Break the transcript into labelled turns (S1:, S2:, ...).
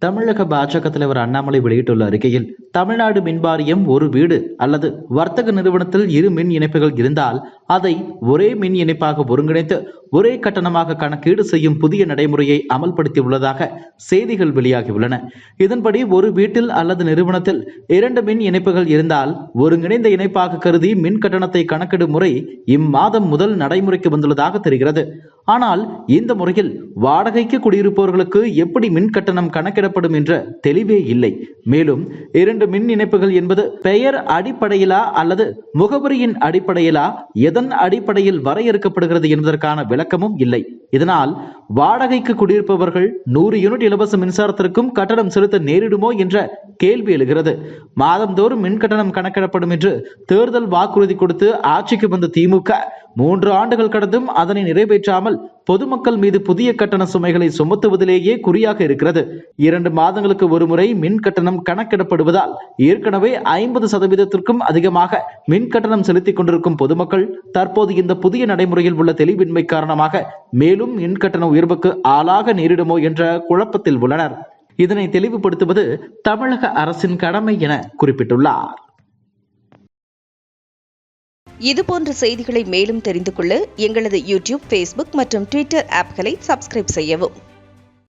S1: தமிழக பாஜக தலைவர் அண்ணாமலை வெளியிட்டுள்ள அறிக்கையில், தமிழ்நாடு மின் வாரியம் ஒரு வீடு அல்லது வர்த்தக நிறுவனத்தில் 2 மின் இணைப்புகள் இருந்தால் அதை ஒரே மின் இணைப்பாக ஒருங்கிணைத்து ஒரே கட்டணமாக கணக்கீடு செய்யும் புதிய நடைமுறையை அமல்படுத்தியுள்ளதாக செய்திகள் வெளியாகியுள்ளன. இதன்படி ஒரு வீட்டில் அல்லது நிறுவனத்தில் 2 மின் இணைப்புகள் இருந்தால் ஒருங்கிணைந்த இணைப்பாக கருதி மின் கட்டணத்தை கணக்கிடும் முறை இம்மாதம் முதல் நடைமுறைக்கு வந்துள்ளதாக தெரிகிறது. ஆனால் இந்த முறையில் வாடகைக்கு குடியிருப்பவர்களுக்கு எப்படி மின் கட்டணம் கணக்கிடப்படும் என்ற தெளிவே இல்லை. மேலும் 2 மின் இணைப்புகள் என்பது பெயர் அடிப்படையிலா அல்லது முகவரியின் அடிப்படையிலா, எதன் அடிப்படையில் வரையறுக்கப்படுகிறது என்பதற்கான விளக்கமும் இல்லை. இதனால் வாடகைக்கு குடியிருப்பவர்கள் 100 யூனிட் இலவச மின்சாரத்திற்கும் கட்டணம் செலுத்த நேரிடுமோ என்ற கேள்வி எழுகிறது. மாதந்தோறும் மின் கட்டணம் கணக்கிடப்படும் என்று தேர்தல் வாக்குறுதி கொடுத்து ஆட்சிக்கு வந்த திமுக 3 ஆண்டுகள் கடந்தும் அதனை நிறைவேற்றாமல் பொதுமக்கள் மீது புதிய கட்டண சுமைகளை சுமத்துவதிலேயே குறியாக இருக்கிறது. 2 மாதங்களுக்கு ஒரு முறை மின் கட்டணம் கணக்கிடப்படுவதால் ஏற்கனவே 50% அதிகமாக மின் கட்டணம் செலுத்திக் கொண்டிருக்கும் பொதுமக்கள் தற்போது இந்த புதிய நடைமுறையில் உள்ள தெளிவின்மை காரணமாக மேலும் மின் கட்டண உயர்வுக்கு ஆளாக நேரிடுமோ என்ற குழப்பத்தில் உள்ளனர். இதனை தெளிவுபடுத்துவது தமிழக அரசின் கடமை என குறிப்பிட்டுள்ளார்.
S2: இதுபோன்ற செய்திகளை மேலும் தெரிந்து கொள்ள எங்களது யூடியூப், ஃபேஸ்புக் மற்றும் ட்விட்டர் ஆப்களை சப்ஸ்கிரைப் செய்யவும்.